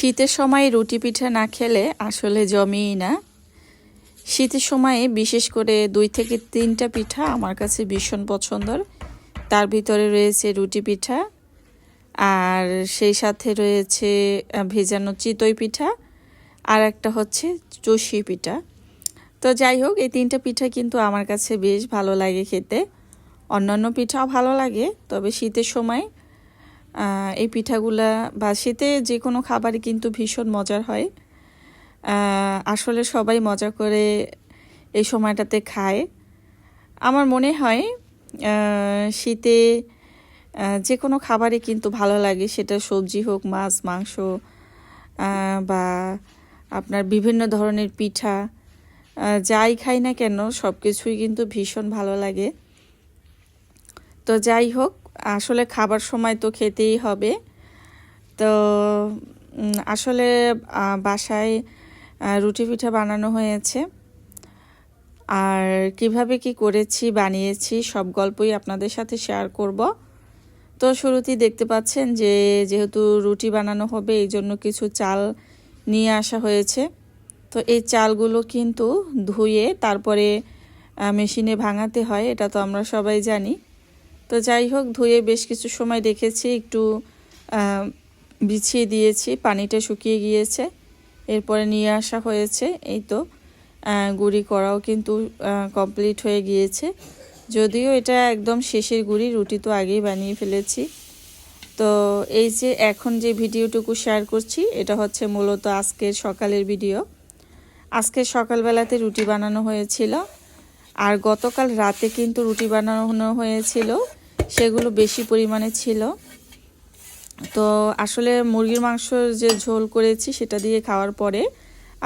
শীতের সময় রুটি পিঠা না খেলে আসলে জমেই না। শীতের সময়ে বিশেষ করে 2 থেকে 3টা পিঠা আমার কাছে ভীষণ পছন্দর। তার ভিতরে রয়েছে রুটি পিঠা, আর সেই সাথে রয়েছে ভেজানো চিতই পিঠা, আর একটা হচ্ছে চষি পিঠা। তো যাই হোক, এই 3টা পিঠা কিন্তু আমার কাছে বেশ ভালো লাগে খেতে। অন্যান্য পিঠাও ভালো লাগে, তবে শীতের সময় এই পিঠাগুলা বা শীতে যে কোনো খাবারই কিন্তু ভীষণ মজার হয়। আসলে সবাই মজা করে এই সময়টাতে খায়। আমার মনে হয় শীতে যে কোনো খাবারই কিন্তু ভালো লাগে, সেটা সবজি হোক, মাছ, মাংস বা আপনার বিভিন্ন ধরনের পিঠা, যাই খাই না কেন সব কিছুই কিন্তু ভীষণ ভালো লাগে। তো যাই হোক, আসলে খাবার সময় তো খেতেই হবে। তো আসলে বাসায় রুটি পিঠা বানানো হয়েছে, আর কিভাবে কি করেছি, বানিয়েছি সব গল্পই আপনাদের সাথে শেয়ার করব। তো শুরুতেই দেখতে পাচ্ছেন যে যেহেতু রুটি বানানো হবে, এই জন্য কিছু চাল নিয়ে আসা হয়েছে। তো এই চালগুলো কিন্তু ধুয়ে তারপরে মেশিনে ভাঙাতে হয়, এটা তো আমরা সবাই জানি। তো যাই হোক, ধুয়ে বেশ কিছু সময় রেখেছি, একটু বিছিয়ে দিয়েছি, পানিটা শুকিয়ে গিয়েছে। এরপরে নিয়ে আসা হয়েছে। এই তো গুঁড়ি করাও কিন্তু কমপ্লিট হয়ে গিয়েছে। যদিও এটা একদম শেষের গুঁড়ি, রুটি তো আগেই বানিয়ে ফেলেছি। তো এই যে এখন যে ভিডিওটুকু শেয়ার করছি, এটা হচ্ছে মূলত আজকের সকালের ভিডিও। আজকে সকালবেলাতে রুটি বানানো হয়েছিল, আর গতকাল রাতে কিন্তু রুটি বানানো হয়েছিল, সেগুলো বেশি পরিমাণে ছিল। তো আসলে মুরগির মাংসর যে ঝোল করেছি সেটা দিয়ে খাওয়ার পরে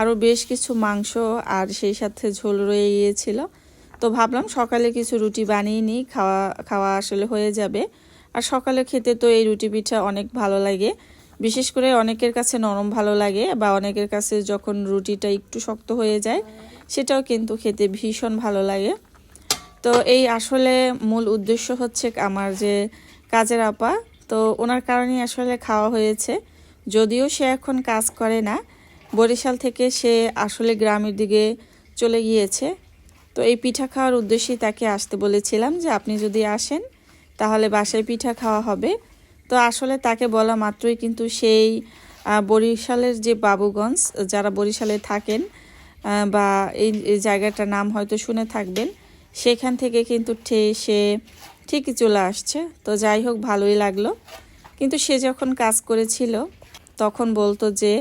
আরও বেশ কিছু মাংস আর সেই সাথে ঝোল রয়ে গিয়েছিল। তো ভাবলাম সকালে কিছু রুটি বানিয়ে নিই, খাওয়া আসলে হয়ে যাবে। আর সকালে খেতে তো এই রুটি পিঠা অনেক ভালো লাগে, বিশেষ করে অনেকের কাছে নরম ভালো লাগে, বা অনেকের কাছে যখন রুটিটা একটু শক্ত হয়ে যায় সেটাও কিন্তু খেতে ভীষণ ভালো লাগে। তো এই আসলে মূল উদ্দেশ্য হচ্ছে আমার যে কাজের আপা, তো ওনার কারণেই আসলে খাওয়া হয়েছে। যদিও সে এখন কাজ করে না, বরিশাল থেকে সে আসলে গ্রামের দিকে চলে গিয়েছে। তো এই পিঠা খাওয়ার উদ্দেশ্যেই তাকে আসতে বলেছিলাম যে আপনি যদি আসেন তাহলে বাসায় পিঠা খাওয়া হবে। তো আসলে তাকে বলা মাত্রই কিন্তু সেই বরিশালের যে বাবুগঞ্জ, যারা বরিশালে থাকেন বা এই জায়গাটার নাম হয়তো শুনে থাকবেন, সেখান থেকে কিন্তু সে ঠিকই চলে আসছে। তো যাই হোক, ভালোই লাগলো। কিন্তু সে যখন কাজ করেছিল তখন বলতো যে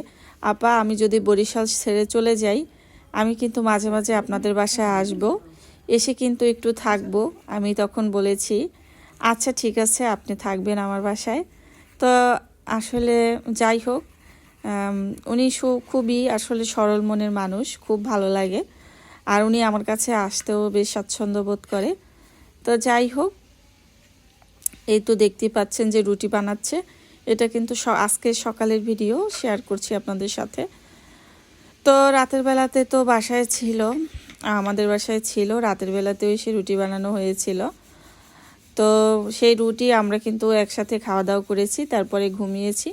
আপা, আমি যদি বরিশাল ছেড়ে চলে যাই, আমি কিন্তু মাঝে মাঝে আপনাদের বাসায় আসব, এসে কিন্তু একটু থাকবো। আমি তখন বলেছি আচ্ছা ঠিক আছে, আপনি থাকবেন আমার বাসায়। তো আসলে যাই হোক, উনি খুবই আসলে সরল মনের মানুষ, খুব ভালো লাগে। আর উনি আমার কাছে আসতেও বেশ স্বাচ্ছন্দ্য বোধ করে। তো যাই হোক, এই তো দেখতেই পাচ্ছেন যে রুটি বানাচ্ছে। এটা কিন্তু আজকে সকালের ভিডিও শেয়ার করছি আপনাদের সাথে। তো রাতের বেলাতে তো বাসায় ছিল, আমাদের বাসায় ছিল, রাতের বেলাতেও এসে রুটি বানানো হয়েছিল। তো সেই রুটি আমরা কিন্তু একসাথে খাওয়া দাওয়া করেছি, তারপরে ঘুমিয়েছি।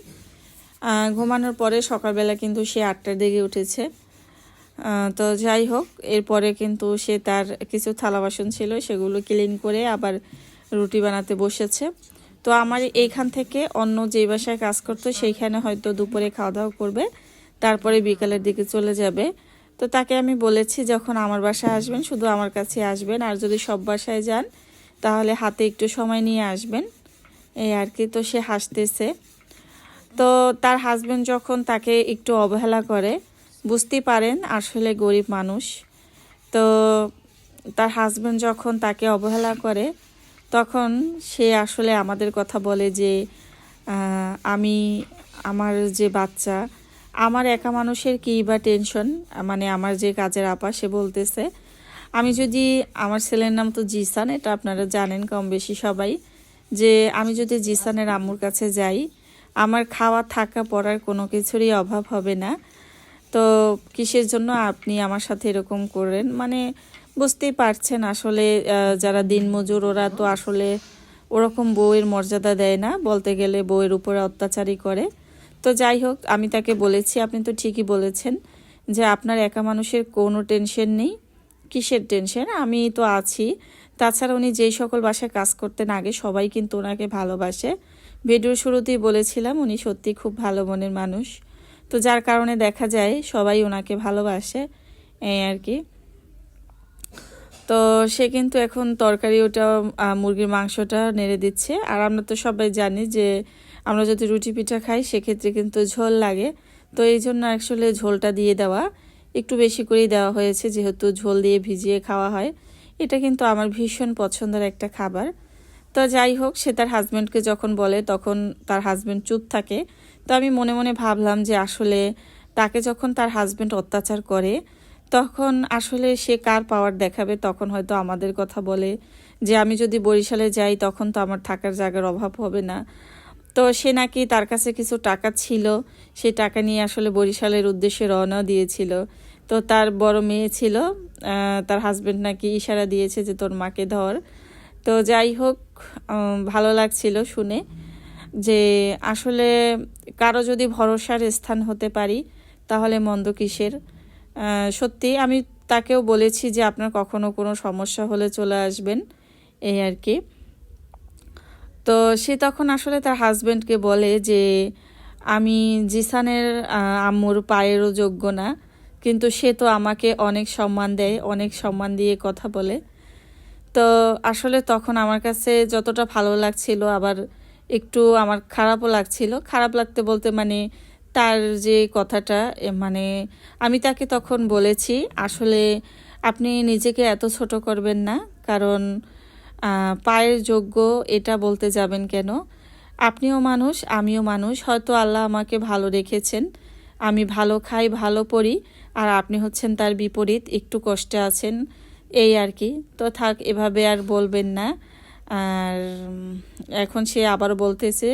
ঘুমানোর পরে সকালবেলা কিন্তু সে 8টার দিকে উঠেছে। তো যাই হোক, এরপরে কিন্তু সে তার কিছু থালা বাসন ছিল সেগুলো ক্লিন করে আবার রুটি বানাতে বসেছে। তো আমার এইখান থেকে অন্য যেই বাসায় কাজ করতো সেইখানে হয়তো দুপুরে খাওয়া দাওয়া করবে, তারপরে বিকালের দিকে চলে যাবে। তো তাকে আমি বলেছি যখন আমার বাসায় আসবেন শুধু আমার কাছে আসবেন, আর যদি সব বাসায় যান তাহলে হাতে একটু সময় নিয়ে আসবেন, এই আর কি। তো সে হাসতেছে। তো তার হাজবেন্ড যখন তাকে একটু অবহেলা করে, বুঝতেই পারেন আসলে গরিব মানুষ, তো তার হাজবেন্ড যখন তাকে অবহেলা করে তখন সে আসলে আমাদের কথা বলে যে আমি, আমার যে বাচ্চা, আমার একা মানুষের কী বা টেনশন, মানে আমার যে কাজের আপা সে বলতেছে আমি যদি, আমার ছেলের নাম তো জিসান, এটা আপনারা জানেন কম বেশি সবাই, যে আমি যদি জিসানের আম্মুর কাছে যাই আমার খাওয়া থাকা পড়ার কোনো কিছুরই অভাব হবে না। তো কিসের জন্য আপনি আমার সাথে এরকম করেন, মানে বুঝতেই পারছেন আসলে যারা দিনমজুর ওরা তো আসলে ওরকম বউয়ের মর্যাদা দেয় না, বলতে গেলে বউয়ের উপরে অত্যাচারই করে। তো যাই হোক, আমি তাকে বলেছি, আপনি তো ঠিকই বলেছেন যে আপনার একা মানুষের কোনো টেনশন নেই। কিসের টেনশন, আমি তো আছি। তাছাড়া উনি যেই সকল বাসায় কাজ করতেন আগে, সবাই কিন্তু ওনাকে ভালোবাসে। ভিডিওর শুরুতেই বলেছিলাম উনি সত্যি খুব ভালো মনের মানুষ। তো যার কারণে দেখা যায় সবাই ওনাকে ভালোবাসে, এই আর কি। তো সে কিন্তু এখন তরকারি ওটা মুরগির মাংসটা নেড়ে দিচ্ছে। আর আমরা তো সবাই জানি যে আমরা যদি রুটি পিঠা খাই সেক্ষেত্রে কিন্তু ঝোল লাগে। তো এই জন্য আসলে ঝোলটা দিয়ে দেওয়া, একটু বেশি করেই দেওয়া হয়েছে, যেহেতু ঝোল দিয়ে ভিজিয়ে খাওয়া হয়। এটা কিন্তু আমার ভীষণ পছন্দের একটা খাবার। তো যাই হোক, সে তার হাজব্যান্ডকে যখন বলে তখন তার হাজব্যান্ড চুপ থাকে। তো আমি মনে মনে ভাবলাম যে আসলে তাকে যখন তার হাজব্যান্ড অত্যাচার করে তখন আসলে সে কার পাওয়ার দেখাবে। তখন হয়তো আমাদের কথা বলে যে আমি যদি বরিশালে যাই তখন তো আমার থাকার জায়গার অভাব হবে না। তো সে নাকি তার কাছে কিছু টাকা ছিল, সেই টাকা নিয়ে আসলে বরিশালের উদ্দেশ্যে রওনা দিয়েছিল। তো তার বড় মেয়ে ছিল, তার হাজব্যান্ড নাকি ইশারা দিয়েছে যে তোর মাকে ধর। তো যাই হোক, ভালো লাগছিল শুনে যে আসলে কারো যদি ভরসার স্থান হতে পারি তাহলে মন্দ কিসের। সত্যি আমি তাকেও বলেছি যে আপনার কখনো কোনো সমস্যা হলে চলে আসবেন, এই আর কি। তো সে তখন আসলে তার হাজব্যান্ডকে বলে যে আমি জিসানের আম্মুর পায়েরও যোগ্য না, কিন্তু সে তো আমাকে অনেক সম্মান দেয়, অনেক সম্মান দিয়ে কথা বলে। তো আসলে তখন আমার কাছে যতটা ভালো লাগছিল, আবার একটু আমার খারাপও লাগছিল। খারাপ লাগতে বলতে মানে তার যে কথাটা, মানে আমি তাকে তখন বলেছি আসলে আপনি নিজেকে এত ছোট করবেন না, কারণ পায়ের যোগ্য এটা বলতে যাবেন কেন? আপনিও মানুষ, আমিও মানুষ। হয়তো আল্লাহ আমাকে ভালো রেখেছেন, আমি ভালো খাই, ভালো পড়ি, আর আপনি হচ্ছেন তার বিপরীত, একটু কষ্টে আছেন, এই আর কি। তো থাক, এভাবে আর বলবেন না। আর এখন সে আবার বলতেছে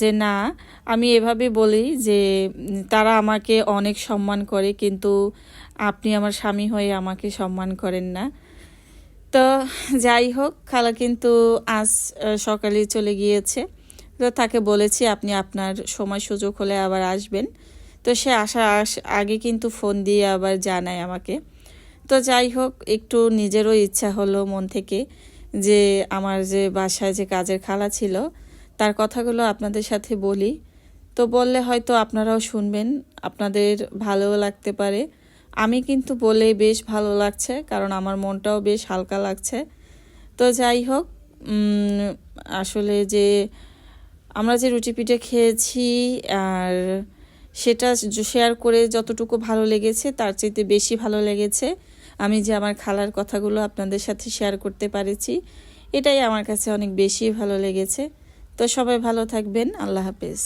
যে না, আমি এভাবে বলি যে তারা আমাকে অনেক সম্মান করে, কিন্তু আপনি আমার স্বামী হয়ে আমাকে সম্মান করেন না। তো যাই হোক, খালা কিন্তু আজ সকালে চলে গিয়েছে। তো তাকে বলেছি আপনি আপনার সময় সুযোগ হলে আবার আসবেন। তো সে আগে কিন্তু ফোন দিয়ে আবার জানায় আমাকে। তো যাই হোক, একটু নিজেরও ইচ্ছা হলো মন থেকে যে আমার যে বাসায় যে কাজের খালা ছিল তার কথাগুলো আপনাদের সাথে বলি। তো বললে হয়তো আপনারাও শুনবেন, আপনাদের ভালোও লাগতে পারে। আমি কিন্তু বলে বেশ ভালো লাগছে, কারণ আমার মনটাও বেশ হালকা লাগছে। তো যাই হোক, আসলে যে আমরা যে রুটি পিঠে খেয়েছি আর সেটা শেয়ার করে যতটুকু ভালো লেগেছে তার চাইতে বেশি ভালো লেগেছে আমি যে আমার খালার কথাগুলো আপনাদের সাথে শেয়ার করতে পেরেছি, এটাই আমার কাছে অনেক বেশি ভালো লেগেছে। তো সবাই ভালো থাকবেন, আল্লাহ হাফেজ।